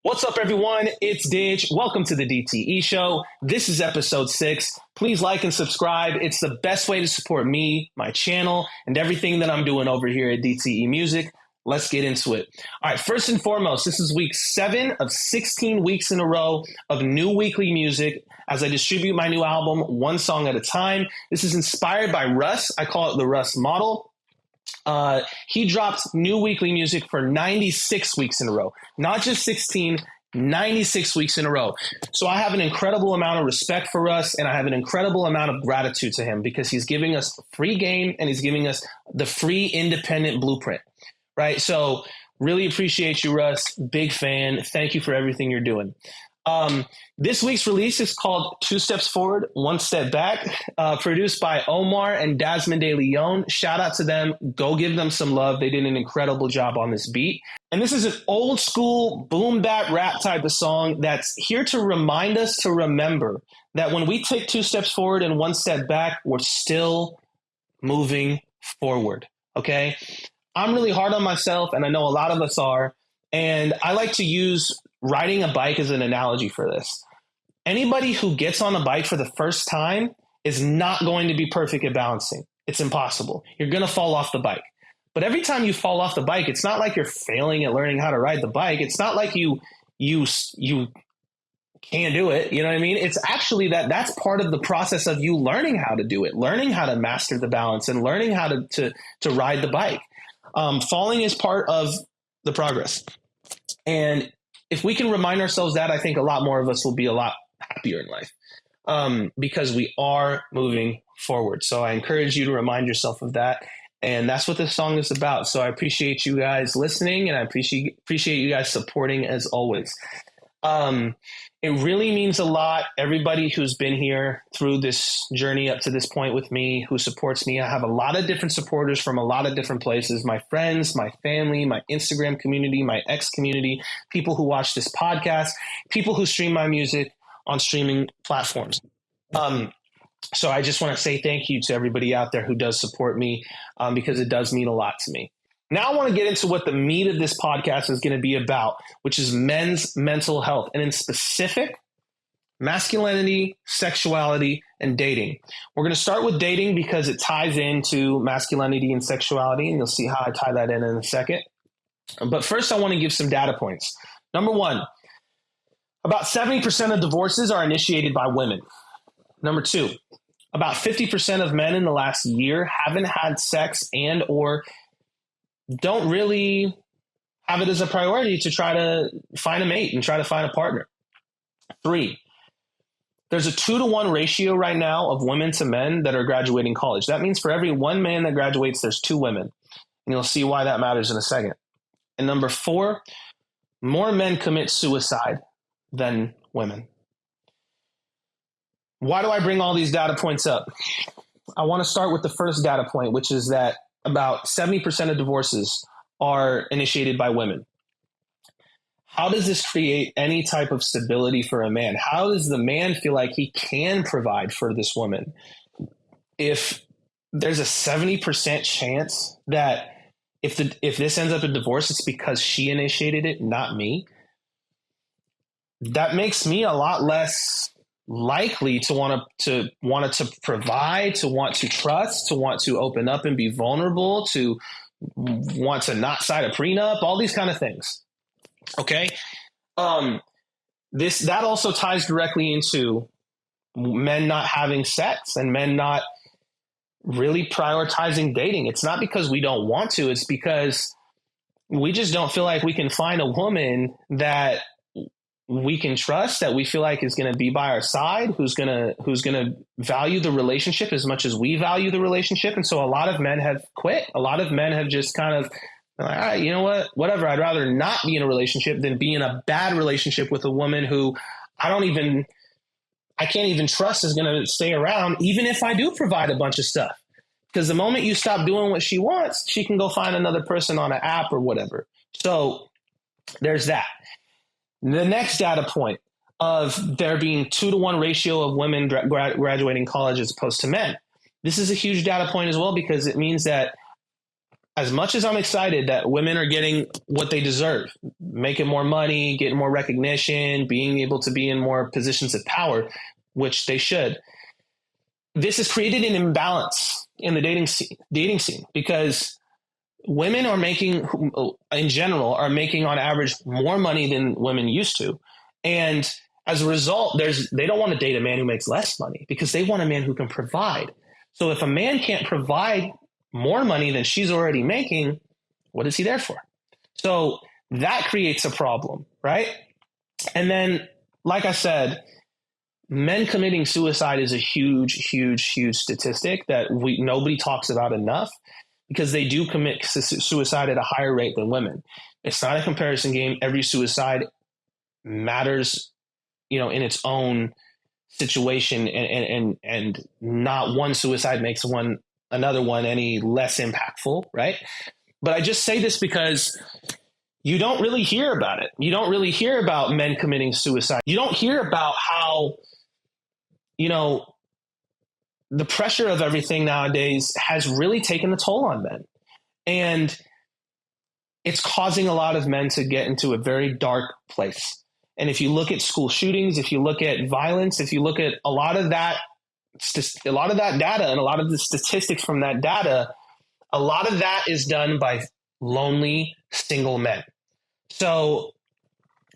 What's up, everyone? It's Ditch. Welcome to the DTE Show. This is episode 6. Please like and subscribe. It's the best way to support me, my channel, and everything that I'm doing over here at DTE Music. Let's get into it. All right, first and foremost, this is week 7 of 16 weeks in a row of new weekly music as I distribute my new album one song at a time. This is inspired by Russ. I call it the Russ model. He dropped new weekly music for 96 weeks in a row, not just 16, 96 weeks in a row. So I have an incredible amount of respect for Russ, and I have an incredible amount of gratitude to him because he's giving us free game and he's giving us the free independent blueprint, right? So really appreciate you, Russ. Big fan. Thank you for everything you're doing. This week's release is called 2 Steps Forward, 1 Step Back, produced by Omar and Dasmond De Leon. Shout out to them. Go give them some love. They did an incredible job on this beat. And this is an old school boom bap rap type of song that's here to remind us to remember that when we take 2 steps forward and 1 step back, we're still moving forward. Okay. I'm really hard on myself, and I know a lot of us are. And I like to use riding a bike as an analogy for this. Anybody who gets on a bike for the first time is not going to be perfect at balancing. It's impossible. You're going to fall off the bike. But every time you fall off the bike, it's not like you're failing at learning how to ride the bike. It's not like you can't do it. You know what I mean? It's actually that's part of the process of you learning how to do it, learning how to master the balance and learning how to ride the bike. Falling is part of the progress. And if we can remind ourselves that, I think a lot more of us will be a lot happier in life because we are moving forward. So I encourage you to remind yourself of that. And that's what this song is about. So I appreciate you guys listening, and I appreciate you guys supporting as always. It really means a lot. Everybody who's been here through this journey up to this point with me, who supports me. I have a lot of different supporters from a lot of different places. My friends, my family, my Instagram community, my X community, people who watch this podcast, people who stream my music on streaming platforms. So I just want to say thank you to everybody out there who does support me because it does mean a lot to me. Now I want to get into what the meat of this podcast is going to be about, which is men's mental health, and in specific, masculinity, sexuality, and dating. We're going to start with dating because it ties into masculinity and sexuality, and you'll see how I tie that in a second. But first, I want to give some data points. Number 1, about 70% of divorces are initiated by women. Number 2, about 50% of men in the last year haven't had sex and or don't really have it as a priority to try to find a mate and try to find a partner. 3, there's a 2-to-1 ratio right now of women to men that are graduating college. That means for every 1 man that graduates, there's 2 women. And you'll see why that matters in a second. And number 4, more men commit suicide than women. Why do I bring all these data points up? I want to start with the first data point, which is that about 70% of divorces are initiated by women. How does this create any type of stability for a man? How does the man feel like he can provide for this woman? If there's a 70% chance that if this ends up a divorce, it's because she initiated it, not me, that makes me a lot less likely to want to provide, to want to trust, to want to open up and be vulnerable, to want to not sign a prenup, all these kind of things. Okay. That also ties directly into men not having sex and men not really prioritizing dating. It's not because we don't want to, it's because we just don't feel like we can find a woman that we can trust, that we feel like is going to be by our side, who's going to value the relationship as much as we value the relationship. And so a lot of men have quit. A lot of men have just kind of been like, all right, you know what, whatever. I'd rather not be in a relationship than be in a bad relationship with a woman who I can't even trust is going to stay around, even if I do provide a bunch of stuff. Because the moment you stop doing what she wants, she can go find another person on an app or whatever. So there's that. The next data point of there being 2-to-1 ratio of women graduating college as opposed to men. This is a huge data point as well, because it means that as much as I'm excited that women are getting what they deserve, making more money, getting more recognition, being able to be in more positions of power, which they should, this has created an imbalance in the dating scene because women are making, in general, are making on average more money than women used to. And as a result, they don't want to date a man who makes less money because they want a man who can provide. So if a man can't provide more money than she's already making, what is he there for? So that creates a problem, right? And then, like I said, men committing suicide is a huge, huge, huge statistic that nobody talks about enough because they do commit suicide at a higher rate than women. It's not a comparison game. Every suicide matters, in its own situation, and not one suicide makes another one any less impactful, right? But I just say this because you don't really hear about it. You don't really hear about men committing suicide. You don't hear about how, the pressure of everything nowadays has really taken a toll on men. And it's causing a lot of men to get into a very dark place. And if you look at school shootings, if you look at violence, if you look at a lot of that data and a lot of the statistics from that data, a lot of that is done by lonely single men. So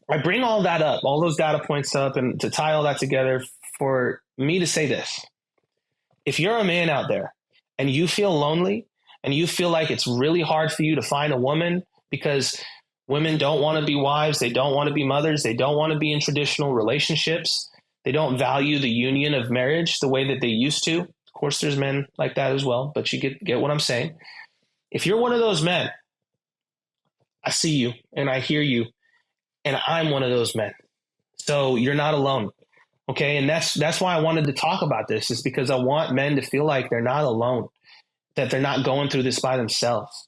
I bring all that up, all those data points up, and to tie all that together for me to say this. If you're a man out there and you feel lonely and you feel like it's really hard for you to find a woman because women don't want to be wives, they don't want to be mothers, they don't want to be in traditional relationships, they don't value the union of marriage the way that they used to. Of course, there's men like that as well, but you get what I'm saying. If you're one of those men, I see you and I hear you, and I'm one of those men. So you're not alone. Okay. And that's why I wanted to talk about this, is because I want men to feel like they're not alone, that they're not going through this by themselves,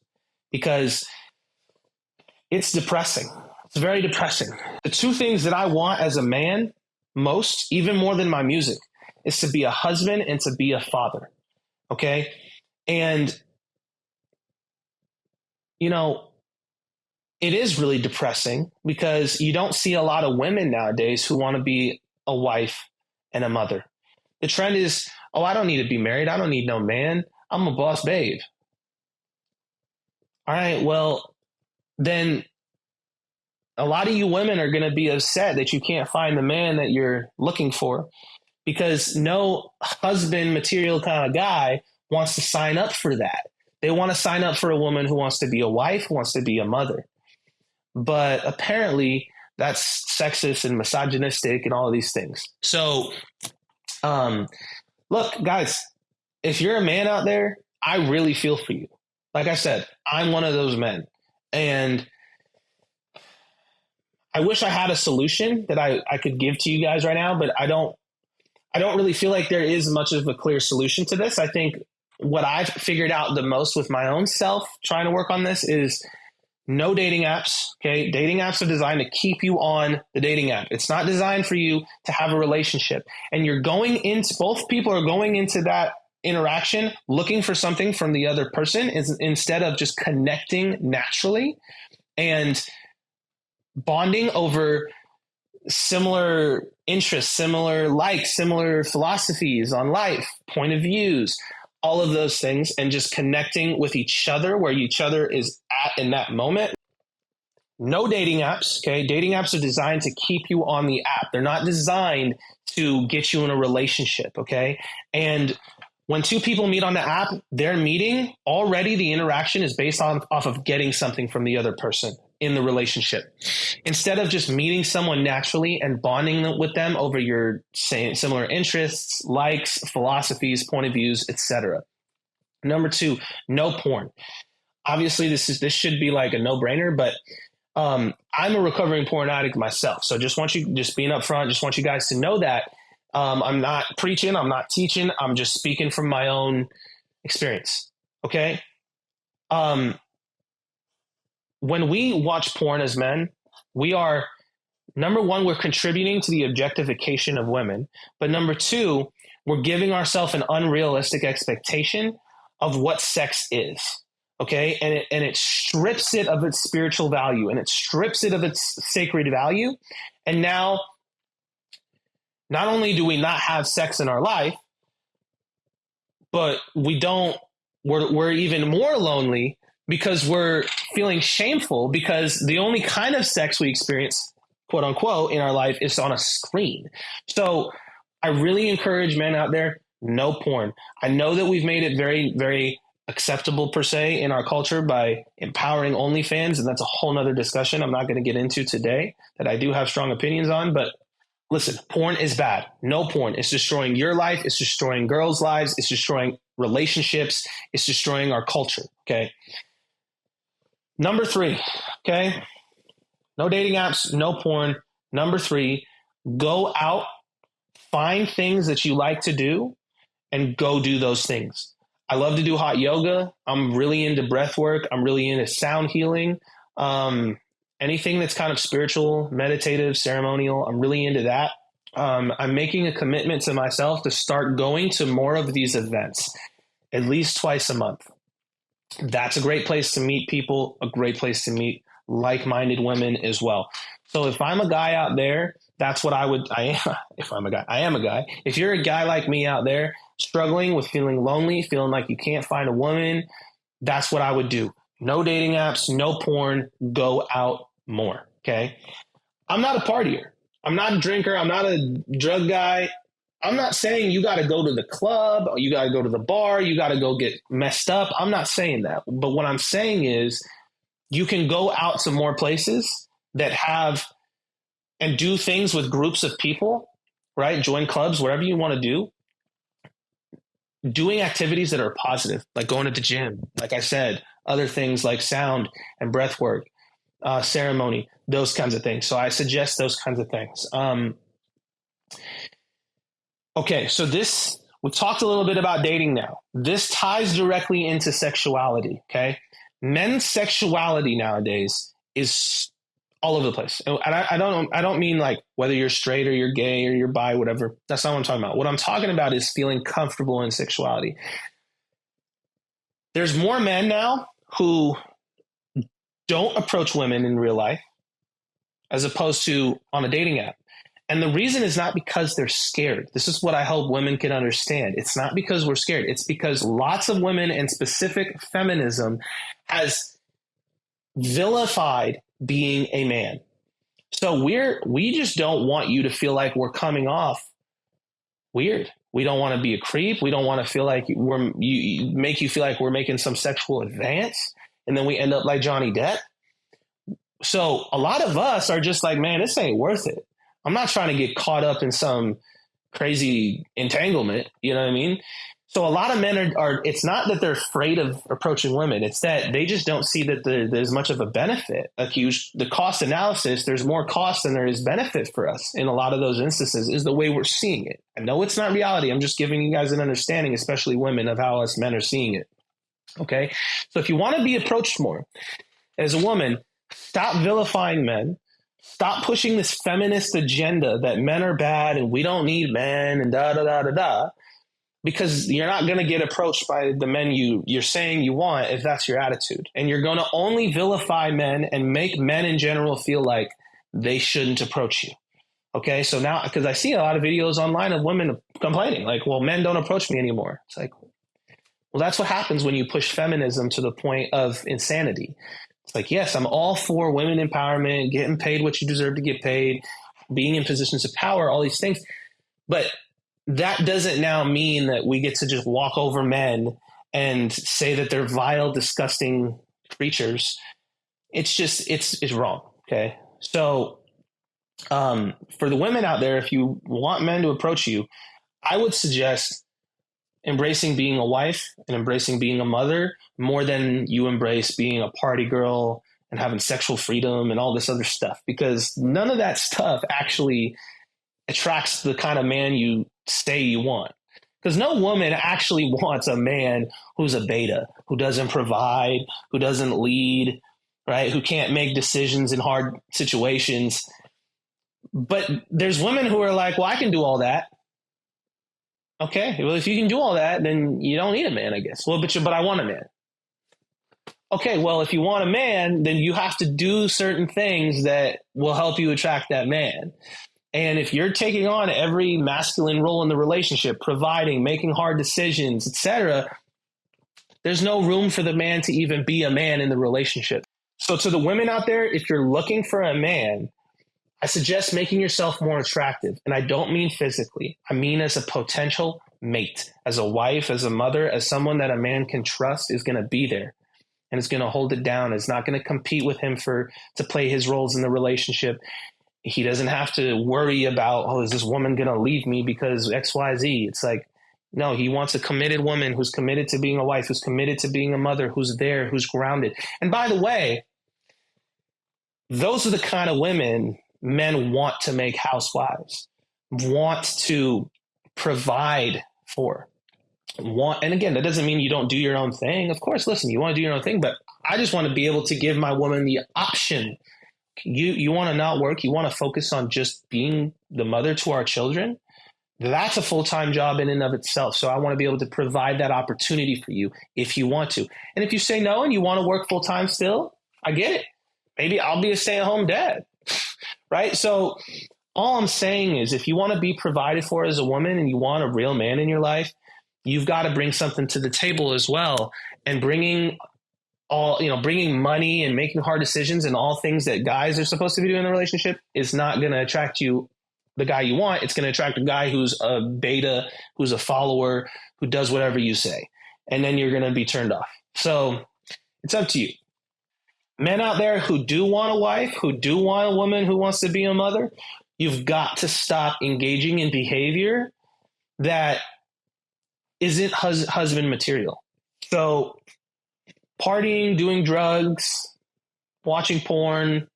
because it's depressing. It's very depressing. The two things that I want as a man most, even more than my music, is to be a husband and to be a father. Okay. And, it is really depressing because you don't see a lot of women nowadays who want to be a wife and a mother. The trend is, I don't need to be married. I don't need no man. I'm a boss babe. All right, well, then a lot of you women are going to be upset that you can't find the man that you're looking for, because no husband material kind of guy wants to sign up for that. They want to sign up for a woman who wants to be a wife, who wants to be a mother. But apparently that's sexist and misogynistic and all of these things. So, look, guys, if you're a man out there, I really feel for you. Like I said, I'm one of those men. And I wish I had a solution that I could give to you guys right now, but I don't really feel like there is much of a clear solution to this. I think what I've figured out the most with my own self trying to work on this is no dating apps. Okay. Dating apps are designed to keep you on the dating app. It's not designed for you to have a relationship. And both people are going into that interaction looking for something from the other person instead of just connecting naturally and bonding over similar interests, similar likes, similar philosophies on life, point of views, all of those things, and just connecting with each other where each other is at in that moment. No dating apps. Okay. Dating apps are designed to keep you on the app. They're not designed to get you in a relationship. Okay. And when two people meet on the app, they're meeting already. The interaction is based off of getting something from the other person in the relationship, instead of just meeting someone naturally and bonding with them over your similar interests, likes, philosophies, point of views, etc. Number 2, no porn. Obviously, this should be like a no-brainer, but I'm a recovering porn addict myself. So just being upfront, just want you guys to know that I'm not preaching, I'm not teaching, I'm just speaking from my own experience. Okay. When we watch porn as men, we are, number 1, we're contributing to the objectification of women. But number 2, we're giving ourselves an unrealistic expectation of what sex is. Okay. And it strips it of its spiritual value, and it strips it of its sacred value. And now, not only do we not have sex in our life, but we're even more lonely because we're feeling shameful because the only kind of sex we experience, quote unquote, in our life is on a screen. So I really encourage men out there, no porn. I know that we've made it very, very acceptable per se in our culture by empowering OnlyFans, and that's a whole nother discussion I'm not going to get into today that I do have strong opinions on. But listen, porn is bad. No porn. It's destroying your life. It's destroying girls' lives. It's destroying relationships. It's destroying our culture. Okay. Number 3. Okay. No dating apps, no porn. Number 3, go out, find things that you like to do, and go do those things. I love to do hot yoga. I'm really into breath work. I'm really into sound healing. Anything that's kind of spiritual, meditative, ceremonial, I'm really into that. I'm making a commitment to myself to start going to more of these events, at least twice a month. That's a great place to meet people, a great place to meet like-minded women as well. So if I'm a guy out there, that's what I am. If I'm a guy, I am a guy. If you're a guy like me out there struggling with feeling lonely, feeling like you can't find a woman, that's what I would do. No dating apps, no porn, go out more. Okay. I'm not a partier. I'm not a drinker. I'm not a drug guy. I'm not saying you got to go to the club or you got to go to the bar. You got to go get messed up. I'm not saying that. But what I'm saying is you can go out to more places that have and do things with groups of people, right? Join clubs, whatever you want to do. Doing activities that are positive, like going to the gym, like I said, other things like sound and breath work, ceremony, those kinds of things. So I suggest those kinds of things. Okay, so we talked a little bit about dating now. This ties directly into sexuality, okay? Men's sexuality nowadays is all over the place. And I don't mean like whether you're straight or you're gay or you're bi, whatever. That's not what I'm talking about. What I'm talking about is feeling comfortable in sexuality. There's more men now who don't approach women in real life as opposed to on a dating app. And the reason is not because they're scared. This is what I hope women can understand. It's not because we're scared. It's because lots of women and specific feminism has vilified being a man. So we just don't want you to feel like we're coming off weird. We don't want to be a creep. We don't want to feel like make you feel like we're making some sexual advance, and then we end up like Johnny Depp. So a lot of us are just like, man, this ain't worth it. I'm not trying to get caught up in some crazy entanglement. You know what I mean? So a lot of men are it's not that they're afraid of approaching women. It's that they just don't see that there's much of a benefit. The cost analysis, there's more cost than there is benefit for us in a lot of those instances is the way we're seeing it. I know it's not reality. I'm just giving you guys an understanding, especially women, of how us men are seeing it. Okay. So if you want to be approached more as a woman, stop vilifying men. Stop pushing this feminist agenda that men are bad and we don't need men and da, da, da, da, da. Because you're not going to get approached by the men you're saying you want if that's your attitude. And you're going to only vilify men and make men in general feel like they shouldn't approach you. Okay, so now, because I see a lot of videos online of women complaining, like, well, men don't approach me anymore. It's like, well, that's what happens when you push feminism to the point of insanity. It's like, yes, I'm all for women empowerment, getting paid what you deserve to get paid, being in positions of power, all these things. But that doesn't now mean that we get to just walk over men and say that they're vile, disgusting creatures. It's just, it's wrong. Okay. So for the women out there, if you want men to approach you, I would suggest embracing being a wife and embracing being a mother more than you embrace being a party girl and having sexual freedom and all this other stuff, because none of that stuff actually attracts the kind of man you say you want. Because no woman actually wants a man who's a beta, who doesn't provide, who doesn't lead, right? Who can't make decisions in hard situations. But there's women who are like, well, I can do all that. Okay, well, if you can do all that, then you don't need a man, I guess. Well, but I want a man. okay, well, if you want a man, then you have to do certain things that will help you attract that man. And if you're taking on every masculine role in the relationship, providing, making hard decisions, etc., there's no room for the man to even be a man in the relationship. So to the women out there, if you're looking for a man, I suggest making yourself more attractive. And I don't mean physically. I mean as a potential mate, as a wife, as a mother, as someone that a man can trust is going to be there and is going to hold it down. Is not going to compete with him to play his roles in the relationship. He doesn't have to worry about, oh, is this woman going to leave me because X, Y, Z? It's like, no, he wants a committed woman who's committed to being a wife, who's committed to being a mother, who's there, who's grounded. And by the way, those are the kind of women men want to make housewives, want to provide for. And again, that doesn't mean you don't do your own thing. Of course, listen, you want to do your own thing, but I just want to be able to give my woman the option. You want to not work, you want to focus on just being the mother to our children. That's a full-time job in and of itself. So I want to be able to provide that opportunity for you if you want to. And if you say no and you want to work full-time still, I get it. Maybe I'll be a stay-at-home dad, right? So all I'm saying is if you want to be provided for as a woman and you want a real man in your life, you've got to bring something to the table as well. And bringing money and making hard decisions and all things that guys are supposed to be doing in a relationship is not going to attract you, the guy you want. It's going to attract a guy who's a beta, who's a follower, who does whatever you say. And then you're going to be turned off. So it's up to you. Men out there who do want a wife, who do want a woman who wants to be a mother, you've got to stop engaging in behavior that isn't husband material. So partying, doing drugs, watching porn,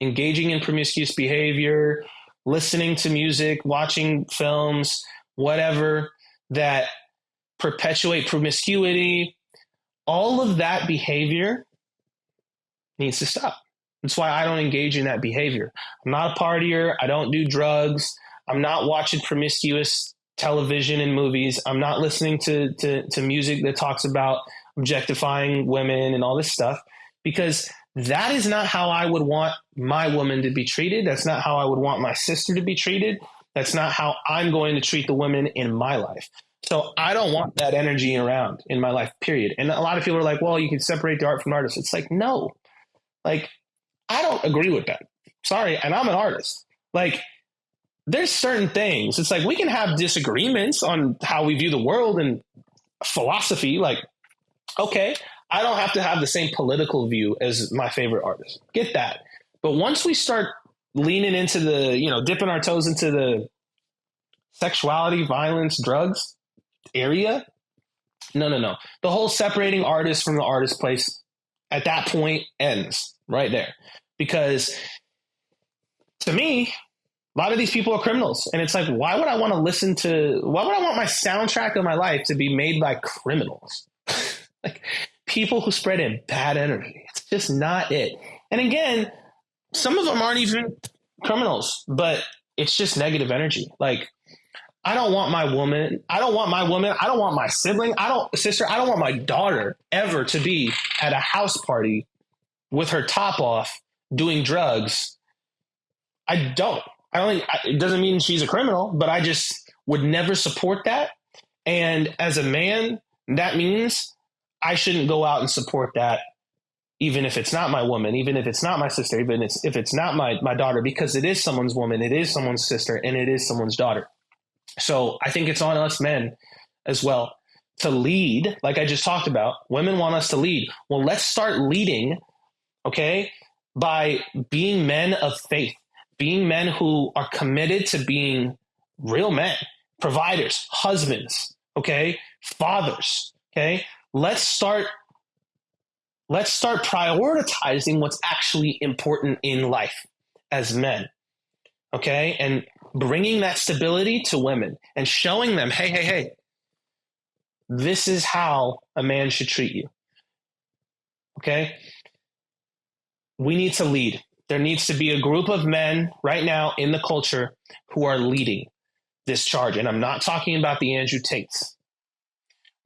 engaging in promiscuous behavior, listening to music, watching films, whatever, that perpetuate promiscuity, all of that behavior needs to stop. That's why I don't engage in that behavior. I'm not a partier. I don't do drugs. I'm not watching promiscuous television and movies. I'm not listening to music that talks about objectifying women and all this stuff, because that is not how I would want my woman to be treated. That's not how I would want my sister to be treated. That's not how I'm going to treat the women in my life. So I don't want that energy around in my life, period. And a lot of people are like, well, you can separate the art from the artist. It's like, no, like, I don't agree with that. Sorry. And I'm an artist. Like, there's certain things. It's like, we can have disagreements on how we view the world and philosophy. Like, okay, I don't have to have the same political view as my favorite artist. Get that. But once we start leaning into the, dipping our toes into the sexuality, violence, drugs area, no. The whole separating artist from the artist place at that point ends right there. Because to me, a lot of these people are criminals. And it's like, why would I want my soundtrack of my life to be made by criminals? Like, people who spread in bad energy. It's just not it. And again, some of them aren't even criminals, but it's just negative energy. Like, I don't want my woman. I don't want my sibling. I don't want my daughter ever to be at a house party with her top off doing drugs. I don't think it doesn't mean she's a criminal, but I just would never support that. And as a man, that means I shouldn't go out and support that, even if it's not my woman, even if it's not my sister, even if it's not my daughter, because it is someone's woman, it is someone's sister, and it is someone's daughter. So I think it's on us men as well to lead. Like I just talked about, women want us to lead. Well, let's start leading, okay, by being men of faith, being men who are committed to being real men, providers, husbands, okay, fathers, okay. Let's start prioritizing what's actually important in life as men, okay? And bringing that stability to women and showing them, hey, this is how a man should treat you, okay? We need to lead. There needs to be a group of men right now in the culture who are leading this charge. And I'm not talking about the Andrew Tates.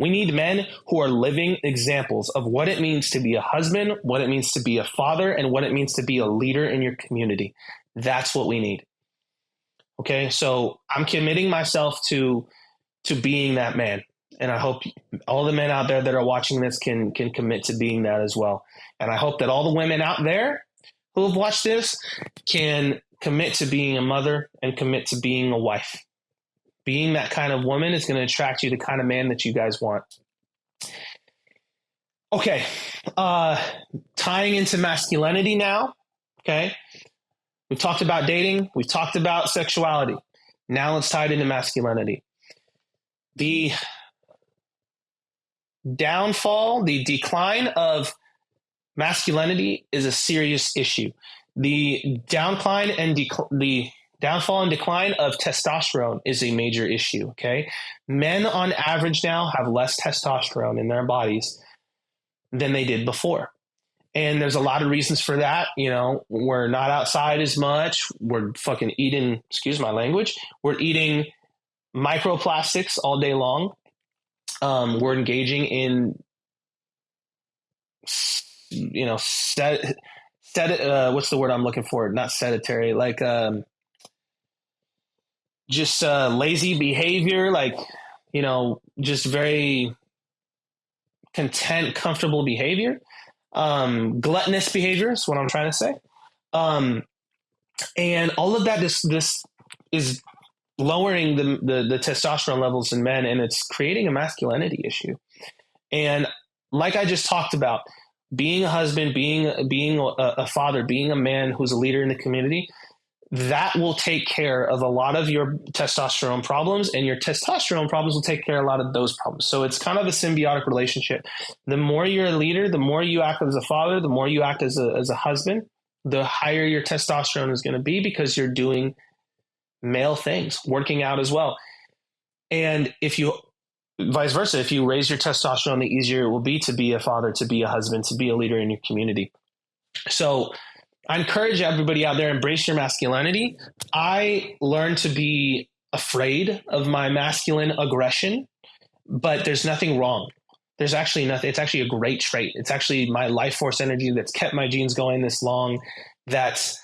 We need men who are living examples of what it means to be a husband, what it means to be a father, and what it means to be a leader in your community. That's what we need. Okay, so I'm committing myself to being that man. And I hope all the men out there that are watching this can commit to being that as well. And I hope that all the women out there who have watched this can commit to being a mother and commit to being a wife. Being that kind of woman is going to attract you the kind of man that you guys want. Okay, tying into masculinity now. Okay, we've talked about dating. We've talked about sexuality. Now let's tie it into masculinity. The downfall, the decline of masculinity is a serious issue. The downfall and decline of testosterone is a major issue. Okay, men on average now have less testosterone in their bodies than they did before. And there's a lot of reasons for that. You know, we're not outside as much. We're fucking eating, excuse my language, we're eating microplastics all day long. We're engaging in, you know, what's the word I'm looking for? Not sedentary, like just lazy behavior, like, you know, just very comfortable behavior. Gluttonous behavior is what I'm trying to say. And all of that, this is lowering the testosterone levels in men, and it's creating a masculinity issue. And like I just talked about, being a husband, being a father, being a man who's a leader in the community, that will take care of a lot of your testosterone problems, and your testosterone problems will take care of a lot of those problems. So it's kind of a symbiotic relationship. The more you're a leader, the more you act as a father, the more you act as a husband, the higher your testosterone is going to be, because you're doing male things, working out as well. And if you, vice versa, if you raise your testosterone, the easier it will be to be a father, to be a husband, to be a leader in your community. So I encourage everybody out there, embrace your masculinity. I learned to be afraid of my masculine aggression, but there's nothing wrong. There's actually nothing. It's actually a great trait. It's actually my life force energy that's kept my genes going this long, that's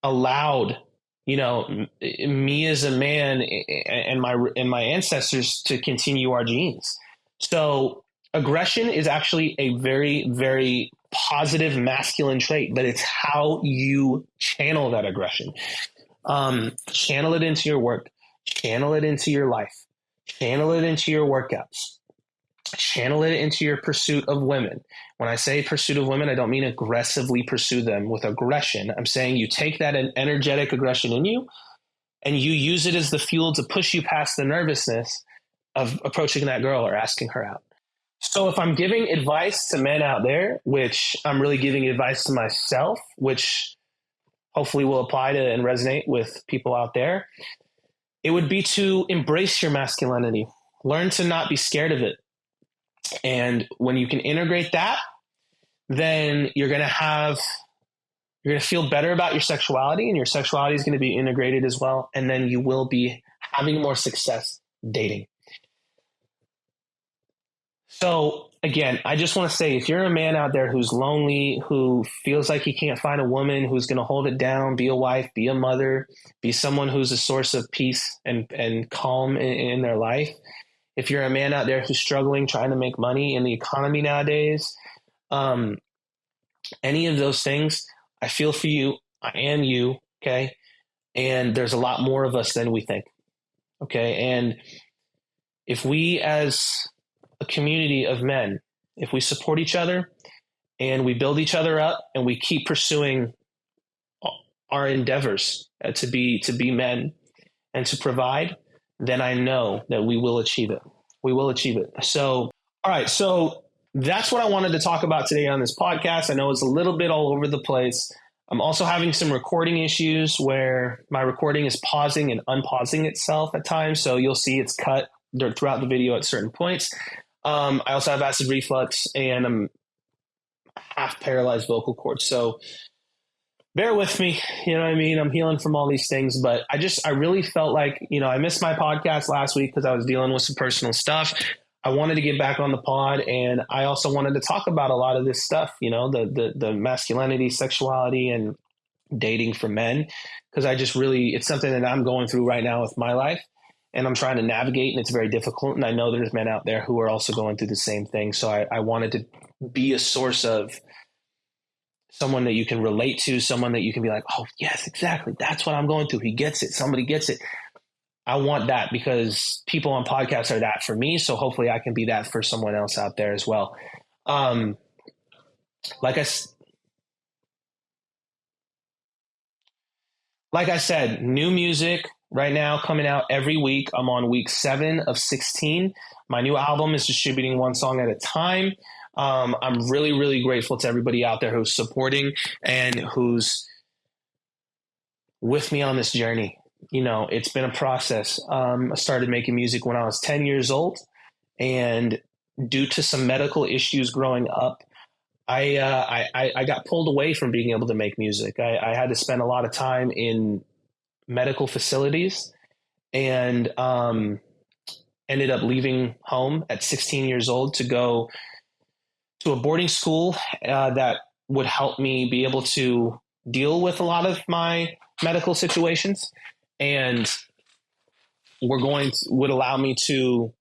allowed, you know, me as a man and my ancestors to continue our genes. So aggression is actually a very, very positive masculine trait, but it's how you channel that aggression. Channel it into your work, channel it into your life, channel it into your workouts, channel it into your pursuit of women. When I say pursuit of women, I don't mean aggressively pursue them with aggression. I'm saying you take that energetic aggression in you and you use it as the fuel to push you past the nervousness of approaching that girl or asking her out. So if I'm giving advice to men out there, which I'm really giving advice to myself, which hopefully will apply to and resonate with people out there, it would be to embrace your masculinity. Learn to not be scared of it. And when you can integrate that, then you're going to feel better about your sexuality, and your sexuality is going to be integrated as well. And then you will be having more success dating. So again, I just want to say, if you're a man out there who's lonely, who feels like he can't find a woman who's going to hold it down, be a wife, be a mother, be someone who's a source of peace and calm in their life. If you're a man out there who's struggling, trying to make money in the economy nowadays, any of those things, I feel for you. I am you. Okay. And there's a lot more of us than we think. Okay. And if we, as a community of men, if we support each other and we build each other up and we keep pursuing our endeavors to be men and to provide, then I know that we will achieve it. We will achieve it. So, all right. So that's what I wanted to talk about today on this podcast. I know it's a little bit all over the place. I'm also having some recording issues where my recording is pausing and unpausing itself at times. So you'll see it's cut throughout the video at certain points. I also have acid reflux and I'm half paralyzed vocal cords. So bear with me. You know what I mean? I'm healing from all these things, but I really felt like, I missed my podcast last week because I was dealing with some personal stuff. I wanted to get back on the pod, and I also wanted to talk about a lot of this stuff, the masculinity, sexuality, and dating for men, because it's something that I'm going through right now with my life, and I'm trying to navigate, and it's very difficult. And I know there's men out there who are also going through the same thing. So I wanted to be a source of someone that you can relate to, someone that you can be like, oh yes, exactly. That's what I'm going through. He gets it. Somebody gets it. I want that because people on podcasts are that for me. So hopefully I can be that for someone else out there as well. Like I said, new music right now coming out every week. I'm on week 7 of 16. My new album is distributing one song at a time. I'm really, really grateful to everybody out there who's supporting and who's with me on this journey. It's been a process. I started making music when I was 10 years old, and due to some medical issues growing up, I got pulled away from being able to make music. I had to spend a lot of time in medical facilities, and ended up leaving home at 16 years old to go to a boarding school that would help me be able to deal with a lot of my medical situations, and would allow me to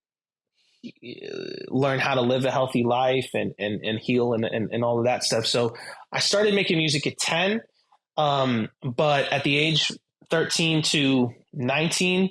learn how to live a healthy life and heal and all of that stuff. So I started making music at 10, but at the age 13 to 19,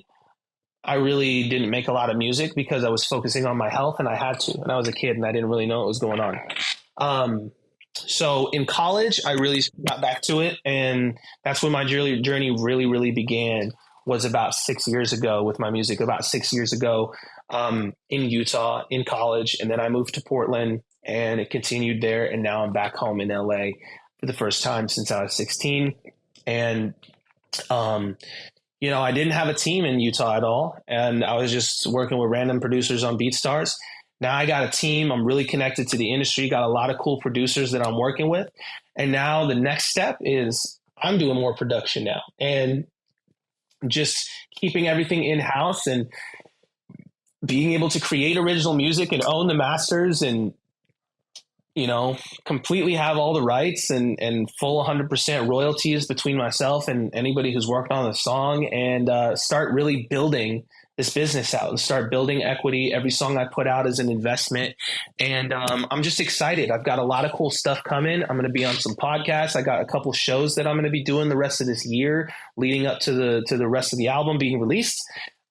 I really didn't make a lot of music because I was focusing on my health, and I had to. And I was a kid and I didn't really know what was going on. So in college, I really got back to it. And that's when my journey really, really began, was about 6 years ago with my music, about 6 years ago in Utah in college. And then I moved to Portland, and it continued there. And now I'm back home in LA for the first time since I was 16. And, I didn't have a team in Utah at all. And I was just working with random producers on BeatStars. Now I got a team. I'm really connected to the industry, got a lot of cool producers that I'm working with. And now the next step is I'm doing more production now, and just keeping everything in-house and being able to create original music and own the masters and, completely have all the rights and full 100% royalties between myself and anybody who's worked on the song, and start really building this business out and start building equity. Every song I put out is an investment, and I'm just excited. I've got a lot of cool stuff coming. I'm going to be on some podcasts. I got a couple shows that I'm going to be doing the rest of this year leading up to the rest of the album being released.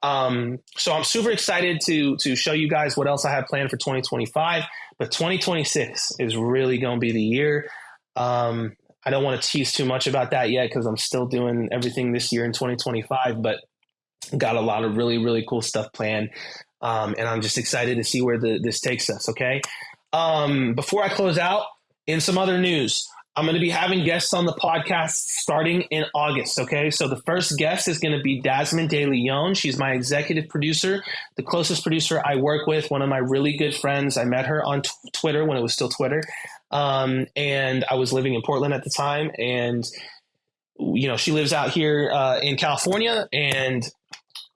So I'm super excited to show you guys what else I have planned for 2025, but 2026 is really going to be the year. I don't want to tease too much about that yet because I'm still doing everything this year in 2025, but got a lot of really, really cool stuff planned. And I'm just excited to see where this takes us. Okay. Before I close out, in some other news, I'm going to be having guests on the podcast starting in August. Okay. So the first guest is going to be Dasmine De Leon. She's my executive producer, the closest producer I work with, one of my really good friends. I met her on Twitter when it was still Twitter. And I was living in Portland at the time. And, she lives out here in California, and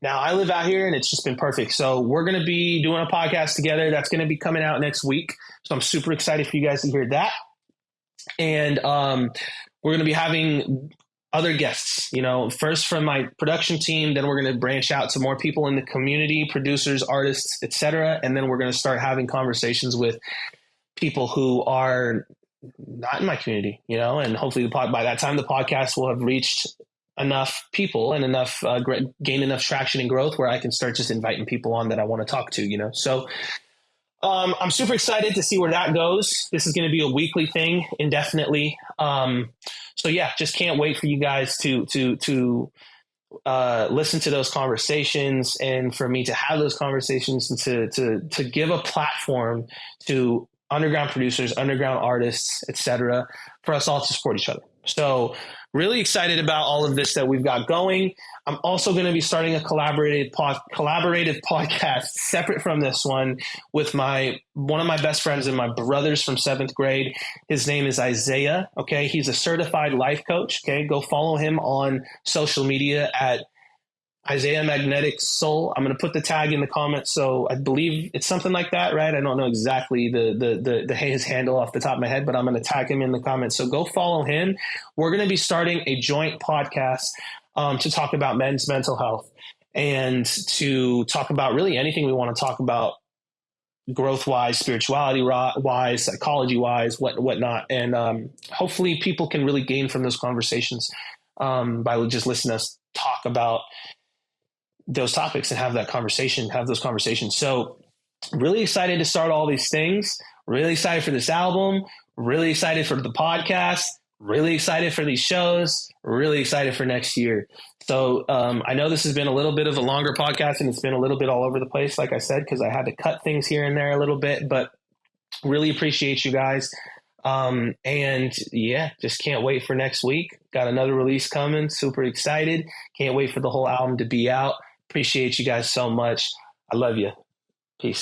now I live out here, and it's just been perfect. So we're going to be doing a podcast together. That's going to be coming out next week. So I'm super excited for you guys to hear that. And we're going to be having other guests, first from my production team. Then we're going to branch out to more people in the community, producers, artists, etc. And then we're going to start having conversations with people who are not in my community, and hopefully by that time the podcast will have reached enough people and enough gained enough traction and growth where I can start just inviting people on that I want to talk to, So I'm super excited to see where that goes. This is going to be a weekly thing indefinitely. So yeah, just can't wait for you guys to listen to those conversations, and for me to have those conversations, and to give a platform to underground producers, underground artists, etc., for us all to support each other. So really excited about all of this that we've got going. I'm also going to be starting a collaborative podcast separate from this one with one of my best friends and my brothers from 7th grade. His name is Isaiah. Okay. He's a certified life coach. Okay. Go follow him on social media at Isaiah Magnetic Soul. I'm going to put the tag in the comments. So I believe it's something like that, right? I don't know exactly his handle off the top of my head, but I'm going to tag him in the comments. So go follow him. We're going to be starting a joint podcast to talk about men's mental health and to talk about really anything we want to talk about, growth wise, spirituality wise, psychology wise, whatnot. And hopefully people can really gain from those conversations by just listening to us talk about those topics and have those conversations. So really excited to start all these things, really excited for this album, really excited for the podcast, really excited for these shows, really excited for next year. So I know this has been a little bit of a longer podcast and it's been a little bit all over the place, like I said, because I had to cut things here and there a little bit, but really appreciate you guys. And yeah, just can't wait for next week. Got another release coming. Super excited. Can't wait for the whole album to be out. Appreciate you guys so much. I love you. Peace.